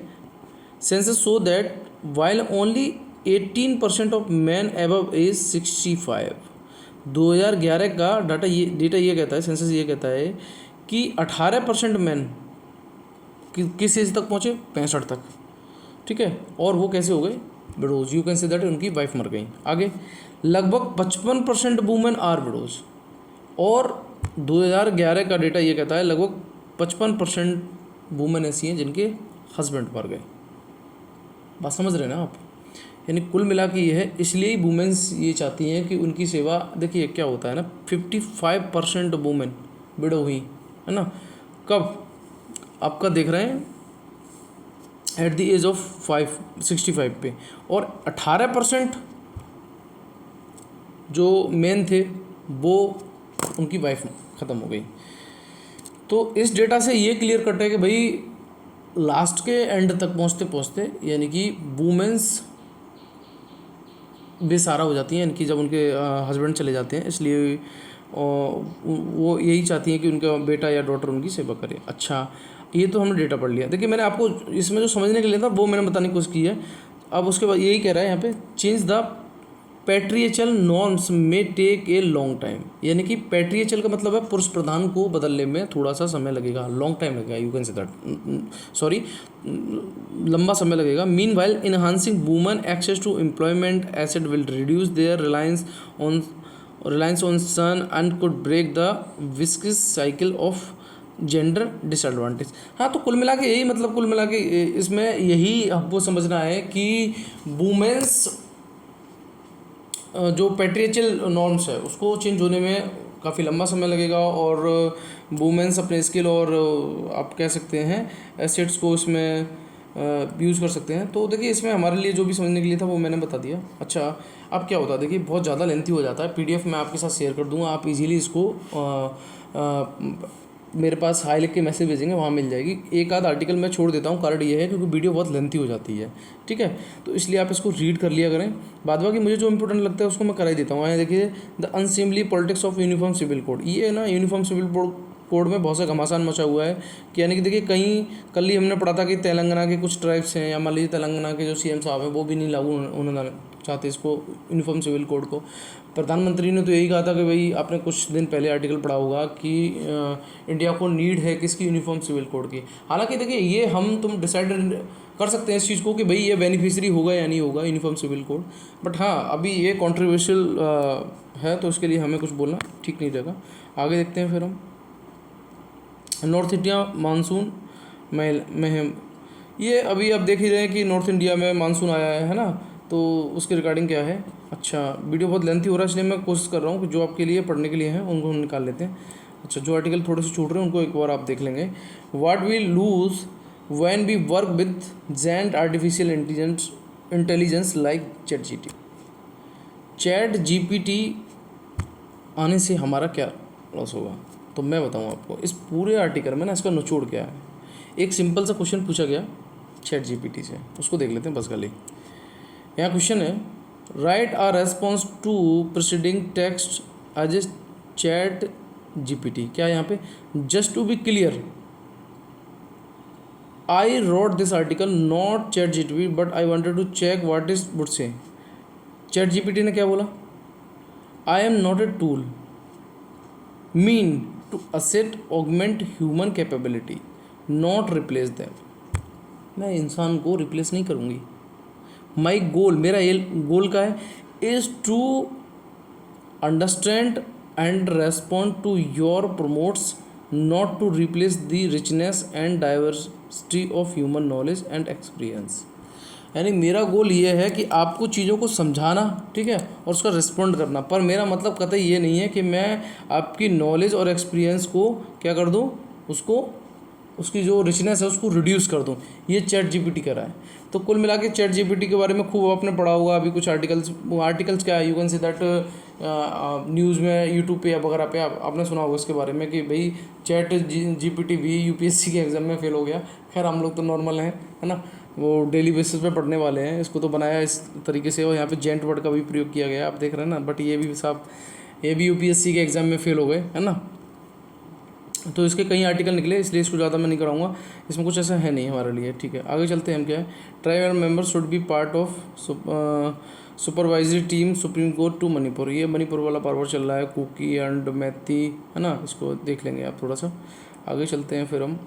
census show that while only 18% of man above age 65। 2011 का डेटा ये कहता है, सेंसस ये कहता है कि 18% मैन किस एज तक पहुँचे, 65 तक, ठीक है। और वो कैसे हो गए, widows, you can say that उनकी वाइफ मर गई। आगे लगभग 55% वुमेन आर विडोज, और 2011 का डेटा ये कहता है लगभग 55% वुमेन ऐसी हैं जिनके हस्बैंड मर गए। बात समझ रहे हैं ना आप, यानी कुल मिला के ये है। इसलिए वुमेन्स ये चाहती हैं कि उनकी सेवा, देखिए क्या होता है ना, 55% वुमेन विडो हुई है ना, कब आपका देख रहे हैं एट द एज ऑफ 65 पे, और 18% जो मेन थे वो उनकी वाइफ ख़त्म हो गई। तो इस डेटा से ये क्लियर कट है कि भाई लास्ट के एंड तक पहुँचते पहुँचते यानी कि वुमेन्स बेसहारा हो जाती हैं, यानी कि जब उनके हस्बैंड चले जाते हैं, इसलिए वो यही चाहती हैं कि उनका बेटा या डॉटर उनकी सेवा करे। अच्छा, ये तो हमने डेटा पढ़ लिया। देखिए मैंने आपको इसमें जो समझने के लिए था वो मैंने बताने की कोशिश की है। अब उसके बाद यही कह रहा है यहाँ पे, चेंज द पैट्रियचल नॉर्म्स में टेक ए लॉन्ग टाइम, यानी कि पैट्रियचल का मतलब है पुरुष प्रधान को बदलने में थोड़ा सा समय लगेगा, लॉन्ग टाइम लगेगा, you can say that, sorry लंबा समय लगेगा। Meanwhile enhancing woman access to employment asset will reduce their reliance on son and could break the विस्कस साइकिल ऑफ जेंडर डिसएडवांटेज। हाँ, तो कुल मिला के यही मतलब, कुल मिला के इसमें यही हमको समझना है कि वुमेन्स जो पैट्रियचल नॉर्म्स है उसको चेंज होने में काफ़ी लंबा समय लगेगा, और वुमेन्स अपने स्किल और आप कह सकते हैं एसेट्स को इसमें यूज़ कर सकते हैं। तो देखिए इसमें हमारे लिए जो भी समझने के लिए था वो मैंने बता दिया। अच्छा, अब क्या होता है, देखिए बहुत ज़्यादा लेंथी हो जाता है, पीडीएफ मैं आपके साथ शेयर कर दूँगा, आप इजीली इसको मेरे पास हाई लिख के मैसेज भेजेंगे, वहाँ मिल जाएगी। एक आध आर्टिकल मैं छोड़ देता हूँ, कारण ये है क्योंकि वीडियो बहुत लेंथी हो जाती है, ठीक है। तो इसलिए आप इसको रीड कर लिया करें, बाद बाकी मुझे जो इंपॉर्टेंट लगता है उसको मैं करा ही देता हूँ। आए देखिए, the unseemly politics of uniform civil code, ये ना यूनिफॉर्म सिविल कोड में बहुत सा घमासान मचा हुआ है कि यानी कि देखिए कहीं कल ही हमने पढ़ा था कि तेलंगाना के कुछ ट्राइब्स हैं, या मान लीजिए तेलंगाना के जो सीएम साहब हैं वो भी नहीं लागू होना चाहते इसको, यूनिफॉर्म सिविल कोड को। प्रधानमंत्री ने तो यही कहा था कि भाई आपने कुछ दिन पहले आर्टिकल पढ़ा होगा कि इंडिया को नीड है किसकी, यूनिफॉर्म सिविल कोड की। हालांकि देखिए ये तुम डिसाइड कर सकते हैं इस चीज़ को कि भाई ये बेनिफिशियरी होगा या नहीं होगा यूनिफॉर्म सिविल कोड, बट हाँ अभी ये कॉन्ट्रोवर्शियल है, तो इसके लिए हमें कुछ बोलना ठीक नहीं रहेगा। आगे देखते हैं फिर हम नॉर्थ इंडिया मानसून में ये अभी आप देख ही रहे हैं कि नॉर्थ इंडिया में मानसून आया है ना, तो उसके रिगार्डिंग क्या है। अच्छा, वीडियो बहुत लेंथी हो रहा है इसलिए मैं कोशिश कर रहा हूँ कि जो आपके लिए पढ़ने के लिए हैं उनको हम निकाल लेते हैं। अच्छा, जो आर्टिकल थोड़े से छूट रहे हैं उनको एक बार आप देख लेंगे। What we lose when we work with gent artificial intelligence like chat GPT आने से हमारा क्या लॉस होगा, तो मैं बताऊँ आपको। इस पूरे आर्टिकल में ना इसका निचोड़ क्या है, एक सिंपल सा क्वेश्चन पूछा गया चैट जीपीटी से, उसको देख लेते हैं बस खाली। यहाँ क्वेश्चन है, write a response to preceding text as a chat GPT. क्या यहाँ पे, just to be clear I wrote this article not chat GPT but I wanted to check what is would say. Chat GPT ने क्या बोला, I am not a tool mean to assist augment human capability not replace them. मैं इंसान को replace नहीं करूँगी। माई गोल, मेरा ये गोल का है, is to understand and respond to your prompts not to replace the richness and diversity of human knowledge and experience. यानी मेरा गोल ये है कि आपको चीज़ों को समझाना, ठीक है, और उसका रिस्पॉन्ड करना, पर मेरा मतलब कतई ये नहीं है कि मैं आपकी नॉलेज और एक्सपीरियंस को क्या कर दूँ, उसको उसकी जो रिचनेस है उसको रिड्यूस कर दूँ। ये चैट जीपीटी कर रहा है। तो कुल मिला के चैट जीपीटी के बारे में खूब आपने पढ़ा होगा अभी कुछ आर्टिकल्स क्या है, you can say that news में, यूट्यूब पे या वगैरह पे आपने सुना होगा इसके बारे में कि भाई चैट जीपीटी भी यूपीएससी के एग्ज़ाम में फेल हो गया। खैर हम लोग तो नॉर्मल हैं, है ना, वो डेली बेसिस पे पढ़ने वाले हैं। इसको तो बनाया इस तरीके से, और यहाँ पे जेंट वर्ड का भी प्रयोग किया गया, आप देख रहे हैं ना। बट ये भी साहब, ये भी यूपीएससी के एग्ज़ाम में फेल हो गए, है ना। तो इसके कई आर्टिकल निकले, इसलिए इसको ज़्यादा मैं नहीं कराऊंगा, इसमें कुछ ऐसा है नहीं हमारे लिए, ठीक है। आगे चलते हैं हम, क्या है, tribal member should be part of supervisory team supreme court to Manipur. ये मणिपुर वाला पावर चल रहा है, कुकी एंड मैती, है ना, इसको देख लेंगे आप थोड़ा सा। आगे चलते हैं फिर हम,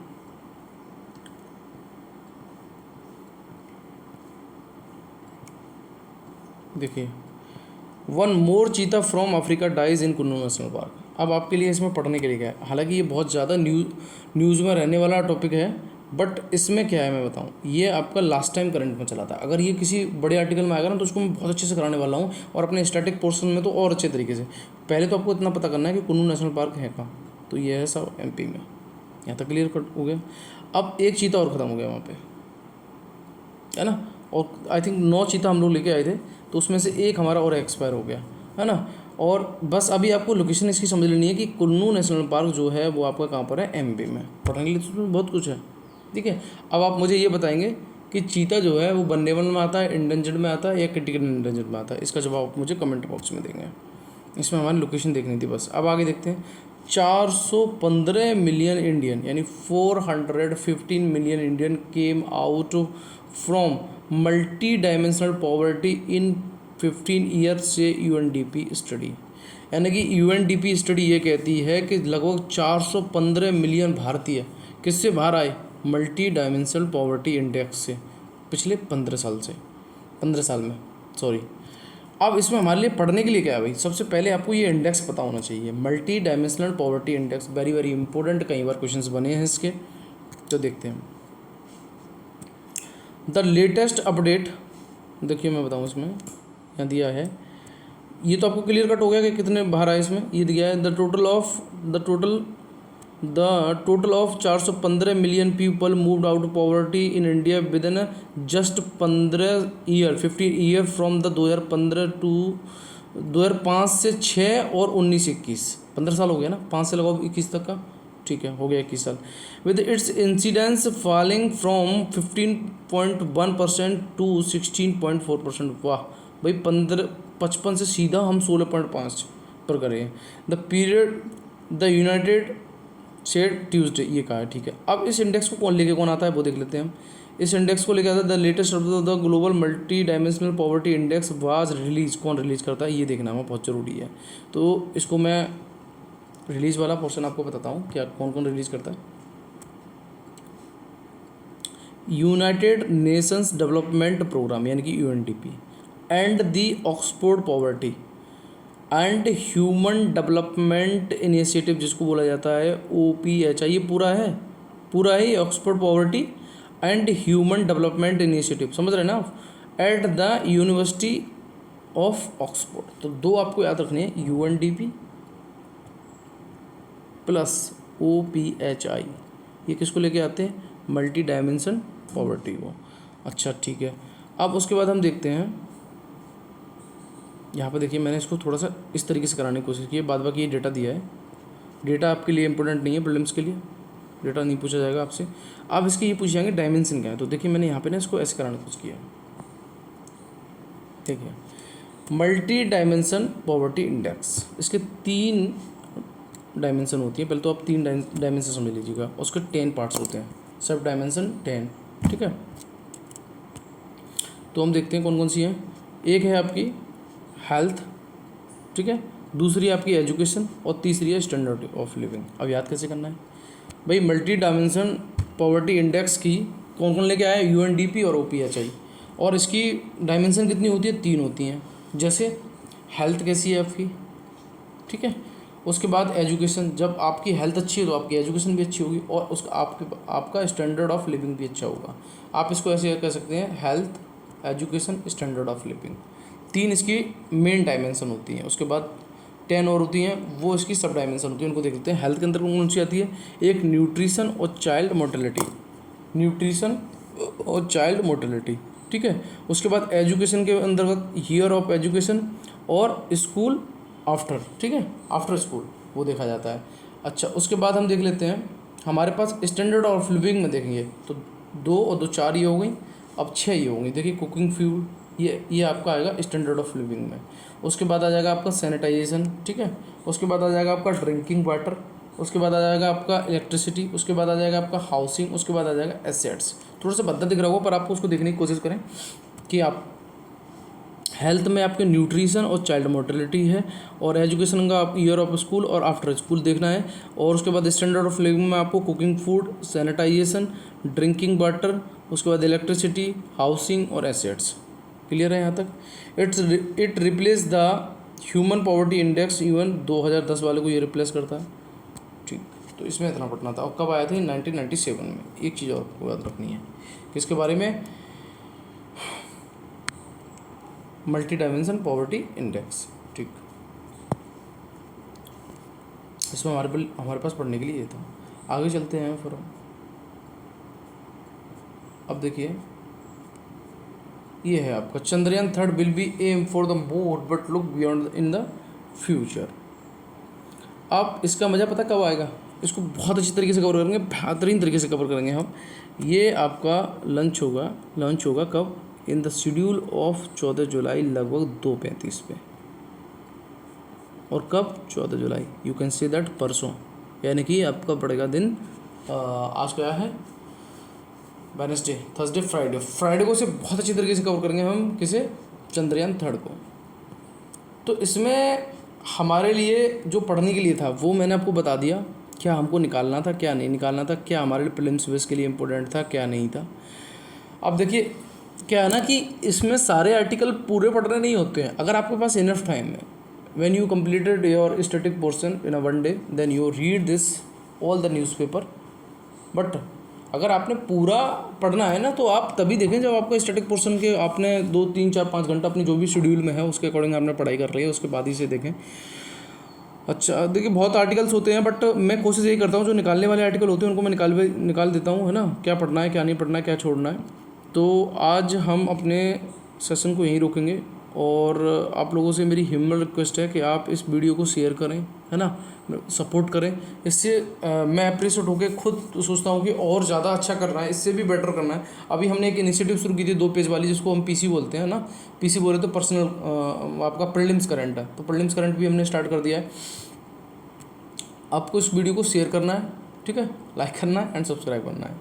देखिए, one more cheetah from Africa dies in Kuno national park. अब आपके लिए इसमें पढ़ने के लिए क्या है, हालांकि ये बहुत ज़्यादा न्यूज़ में रहने वाला टॉपिक है, बट इसमें क्या है मैं बताऊं, ये आपका लास्ट टाइम करंट में चला था। अगर ये किसी बड़े आर्टिकल में आएगा ना तो उसको मैं बहुत अच्छे से कराने वाला हूँ, और अपने स्टैटिक पोर्शन में तो और अच्छे तरीके से। पहले तो आपको इतना पता करना है कि कुन्नू नेशनल पार्क है कहाँ, तो ये है सब एमपी में। यहाँ तक क्लियर कट हो गया। अब एक चीता और ख़त्म हो गया वहाँ पर, है ना, और आई थिंक 9 चीता हम लोग लेके आए थे, तो उसमें से एक हमारा और एक्सपायर हो गया, है ना। और बस अभी आपको लोकेशन इसकी समझ लेनी है कि कुन्नू नेशनल पार्क जो है वो आपका कहाँ पर है, एमपी में। पढ़ने के लिए तो उसमें बहुत कुछ है, ठीक है। अब आप मुझे ये बताएंगे कि चीता जो है वो वनडेबल में आता है, इंडेंजर्ड में आता है, या क्रिटिकल इंडेंजर्ड में आता है। इसका जवाब आप मुझे कमेंट बॉक्स में देंगे। इसमें हमारी लोकेशन देखनी थी बस। अब आगे देखते हैं। 415 मिलियन इंडियन, यानी 415 million Indian came out from multi dimensional poverty in 15 years से यूएनडीपी स्टडी। यानी कि यूएनडीपी स्टडी ये कहती है कि लगभग 415 मिलियन भारतीय किससे बाहर आए, मल्टी डायमेंशनल पॉवर्टी इंडेक्स से, पिछले 15 साल में, सॉरी। अब इसमें हमारे लिए पढ़ने के लिए क्या है भाई, सबसे पहले आपको ये इंडेक्स पता होना चाहिए, multi dimensional poverty index. Very very important, कई बार क्वेश्चंस बने हैं इसके, तो देखते हैं। द लेटेस्ट अपडेट, देखिए मैं बताऊँ, इसमें यहाँ दिया है, ये तो आपको क्लियर कट हो गया कि कितने बाहर आए इसमें। ये दिया है the total of 415 million people moved out of poverty in India within just 15 year from the 2015 to 2005 से 6 और 19-21, 15 साल हो गया ना, 5 से लगाओ 21 तक का, ठीक है, हो गया 21 साल। With its incidence falling from 15.1% to 16.4%। वाह भाई, 55 से सीधा हम 16.5 पर करें। The period the United state Tuesday, ये कहा है, ठीक है। अब इस इंडेक्स को कौन आता है वो देख लेते हैं हम। इस इंडेक्स को लेकर आता है the latest of the global multi dimensional poverty index was release. कौन रिलीज करता है ये देखना हमें बहुत ज़रूरी है। तो इसको मैं रिलीज वाला पोर्शन आपको बताता हूँ, क्या कौन कौन रिलीज करता है। यूनाइटेड नेशंस डेवलपमेंट प्रोग्राम, यानी कि UNDP, and the Oxford poverty and human development initiative, जिसको बोला जाता है OPHI, ये पूरा है ये Oxford poverty and human development initiative, समझ रहे ना आप, at the university of Oxford. तो दो आपको याद रखने हैं, UNDP प्लस OPHI, ये किसको लेके आते हैं, मल्टी डायमेंशन पॉवर्टी को। अच्छा ठीक है। अब उसके बाद हम देखते हैं, यहाँ पे देखिए मैंने इसको थोड़ा सा इस तरीके से कराने की कोशिश की है। बाद बाकी ये डेटा दिया है, डेटा आपके लिए इंपॉर्टेंट नहीं है, प्रीलिम्स के लिए डेटा नहीं पूछा जाएगा आपसे। आप इसके ये पूछ जाएंगे डायमेंशन क्या है, तो देखिए मैंने यहाँ पे ना इसको ऐसे कराने की कोशिश किया है, ठीक है। मल्टी डायमेंशन पॉवर्टी इंडेक्स, इसके 3 डायमेंशन होती है। पहले तो आप 3 डायमेंशन समझ लीजिएगा, उसके 10 पार्ट्स होते हैं, सब डायमेंशन 10, ठीक है। तो हम देखते हैं कौन कौन सी हैं। एक है आपकी हेल्थ, ठीक है, दूसरी आपकी एजुकेशन, और तीसरी है स्टैंडर्ड ऑफ लिविंग। अब याद कैसे करना है भाई, मल्टी डायमेंशन पॉवर्टी इंडेक्स की कौन कौन लेके आया है, UNDP और OPHI। और इसकी डायमेंशन कितनी होती है, 3 होती हैं। जैसे हेल्थ कैसी है आपकी, ठीक है। उसके बाद एजुकेशन, जब आपकी हेल्थ अच्छी है तो आपकी एजुकेशन भी अच्छी होगी और उसका आपका स्टैंडर्ड ऑफ लिविंग भी अच्छा होगा। आप इसको ऐसे कह सकते हैं, health, education, standard of living, 3 इसकी मेन डायमेंशन होती हैं। उसके बाद 10 और होती हैं, वो इसकी सब डायमेंशन होती है, उनको देख लेते हैं। हेल्थ के अंदर कौन सी आती है? एक न्यूट्रिशन और चाइल्ड मोर्टेलिटी, न्यूट्रिशन और चाइल्ड मोर्टेलिटी, ठीक है। उसके बाद एजुकेशन के अंतर्गत ईयर ऑफ एजुकेशन और स्कूल आफ्टर, ठीक है, आफ्टर स्कूल वो देखा जाता है। अच्छा, उसके बाद हम देख लेते हैं हमारे पास स्टैंडर्ड ऑफ लिविंग में देखेंगे तो 2 और 2 4 ये हो गई, अब 6 ये होंगी। देखिए कुकिंग फ्यूल, ये आपका आएगा स्टैंडर्ड ऑफ लिविंग में। उसके बाद आ जाएगा आपका सैनिटाइजेशन, ठीक है। उसके बाद आ जाएगा आपका ड्रिंकिंग वाटर, उसके बाद आ जाएगा आपका इलेक्ट्रिसिटी, उसके बाद आ जाएगा आपका हाउसिंग, उसके बाद आ जाएगा एसेट्स। थोड़ा सा भद्दा दिख रहा होगा पर आपको उसको देखने की कोशिश करें कि आप हेल्थ में आपके न्यूट्रिशन और चाइल्ड मोर्टेलिटी है, और एजुकेशन का आप ईयर ऑफ स्कूल और आफ्टर स्कूल देखना है। और उसके बाद स्टैंडर्ड ऑफ लिविंग में आपको cooking food, sanitization, drinking water, उसके बाद इलेक्ट्रिसिटी, हाउसिंग और एसेट्स। क्लियर है यहाँ तक? It replace the human poverty index, even 2010 वाले को ये रिप्लेस करता है, ठीक। तो इसमें इतना पढ़ना था। और कब आया था? 1997 में। एक चीज़ और आपको याद रखनी है, किसके बारे में? मल्टी डायमेंशन पॉवर्टी इंडेक्स, ठीक। इसमें हमारे पास पढ़ने के लिए ये था। आगे चलते हैं फिर। अब देखिए ये है आपका Chandrayaan 3 will be aim for the moon but look beyond in the future. अब इसका मज़ा पता कब आएगा? इसको बहुत अच्छी तरीके से कवर करेंगे, बेहतरीन तरीके से कवर करेंगे हम। ये आपका लंच होगा कब? इन द शेड्यूल ऑफ 14 जुलाई लगभग 2:35 पे। और कब? 14 जुलाई, यू कैन से दैट परसों, यानी कि आपका पड़ेगा दिन आज क्या है? वेडनेसडे, थर्सडे, फ्राइडे को से बहुत अच्छी तरीके से कवर करेंगे हम किसे? चंद्रयान 3 को। तो इसमें हमारे लिए जो पढ़ने के लिए था वो मैंने आपको बता दिया, क्या हमको निकालना था, क्या नहीं निकालना था, क्या हमारे लिए प्रीलिम्स बेस के लिए इम्पोर्टेंट था, क्या नहीं था। अब देखिए क्या है ना कि इसमें सारे आर्टिकल पूरे पढ़ने नहीं होते हैं। अगर आपके पास इनफ टाइम है, when you completed your static portion in a 1 day, then you read this all the newspaper. But अगर आपने पूरा पढ़ना है ना तो आप तभी देखें जब आपका स्टैटिक पोर्शन के आपने 2 3 4 5 घंटा अपनी जो भी शेड्यूल में है उसके अकॉर्डिंग आपने पढ़ाई कर रही है, उसके बाद ही से देखें। अच्छा देखिए बहुत आर्टिकल्स होते हैं, बट मैं कोशिश यही करता हूँ जो निकालने वाले आर्टिकल होते हैं उनको मैं निकाल देता हूँ, है ना, क्या पढ़ना है क्या नहीं पढ़ना है, क्या छोड़ना है। तो आज हम अपने सेशन को यहीं रोकेंगे, और आप लोगों से मेरी हिम्मत रिक्वेस्ट है कि आप इस वीडियो को शेयर करें, है ना, सपोर्ट करें। इससे मैं अप्रिशिएट होकर खुद सोचता हूँ कि और ज़्यादा अच्छा करना है, इससे भी बेटर करना है। अभी हमने एक इनिशिएटिव शुरू की थी 2 पेज वाली, जिसको हम पीसी बोलते हैं ना, पीसी बोले तो पर्सनल आपका प्रीलिम्स करंट है, तो प्रीलिम्स करंट भी हमने स्टार्ट कर दिया है। आपको इस वीडियो को शेयर करना है, ठीक है, लाइक करना है एंड सब्सक्राइब करना है,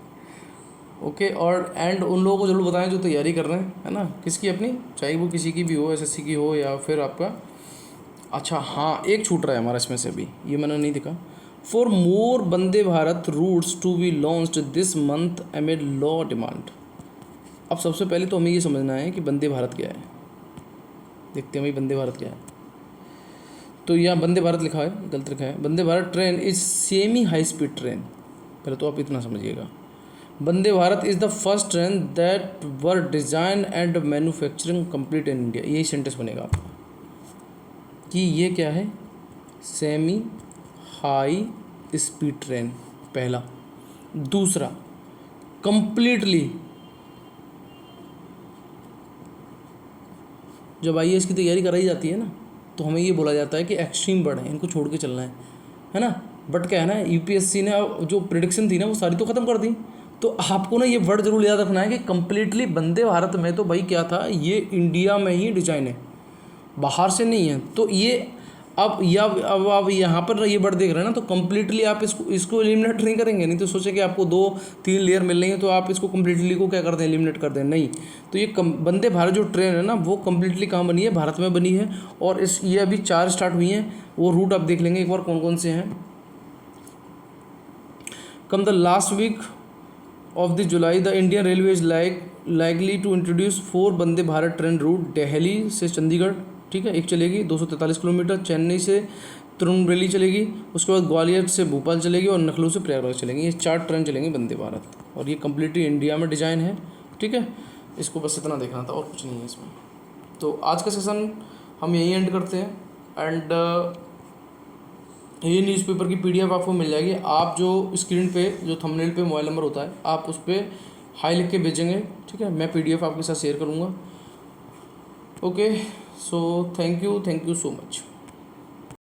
ओके। और एंड उन लोगों को जरूर बताएं जो तैयारी कर रहे हैं, है ना, किसकी अपनी, चाहे वो किसी की भी हो, एसएससी की हो या फिर आपका। अच्छा हाँ, एक छूट रहा है हमारा इसमें से अभी, ये मैंने नहीं दिखा। Four more Vande Bharat routes to be launched this month amid low demand. अब सबसे पहले तो हमें ये समझना है कि वंदे भारत क्या है। देखते हैं भाई वंदे भारत क्या है। तो यहाँ वंदे भारत लिखा है, गलत लिखा है। Vande Bharat train is semi high speed train, पहले तो आप इतना समझिएगा। Vande Bharat is the first train that were design and manufacturing complete in India. यही सेंटेंस बनेगा आपका कि ये क्या है, सेमी हाई स्पीड ट्रेन, पहला। दूसरा, कंप्लीटली, जब आईएएस की तैयारी कराई जाती है ना तो हमें ये बोला जाता है कि एक्सट्रीम वर्ड है, इनको छोड़ के चलना है ना। बट क्या है ना, यूपीएससी ने जो प्रिडिक्शन थी ना वो सारी तो ख़त्म कर दी। तो आपको ना ये वर्ड जरूर याद रखना है कि कंप्लीटली वंदे भारत में तो भाई क्या था, ये इंडिया में ही डिजाइन है, बाहर से नहीं है। तो ये अब आप यहाँ पर ये वर्ड देख रहे हैं ना, तो कंप्लीटली आप इसको एलिमिनेट नहीं करेंगे। नहीं तो सोचे कि आपको 2-3 लेयर मिल रही है तो आप इसको कंप्लीटली को क्या कर दें, एलिमिनेट कर दें, नहीं। तो ये वंदे भारत जो ट्रेन है ना वो कंप्लीटली कहाँ बनी है, भारत में बनी है। और ये अभी 4 स्टार्ट हुई हैं, वो रूट आप देख लेंगे एक बार कौन कौन से हैं। Come the last week of the July the Indian railway is likely to introduce 4 Vande Bharat train route. Delhi से चंडीगढ़, ठीक है, एक चलेगी 243 किलोमीटर, चेन्नई से तिरुनेलवेली चलेगी, उसके बाद ग्वालियर से भोपाल चलेगी और लखनऊ से प्रयागराज चलेंगी। ये 4 ट्रेन चलेंगी वंदे भारत, और ये कम्प्लीटली इंडिया में डिज़ाइन है। ठीक है, इसको बस इतना देखना था और कुछ नहीं है इसमें। तो आज का सेशन हम यहीं एंड करते हैं। एंड ये न्यूज़पेपर की PDF आपको मिल जाएगी। आप जो स्क्रीन पे जो थंबनेल पे मोबाइल नंबर होता है, आप उस पर हाई लिख के भेजेंगे। ठीक है, मैं PDF आपके साथ शेयर करूँगा। Okay, so thank you so much.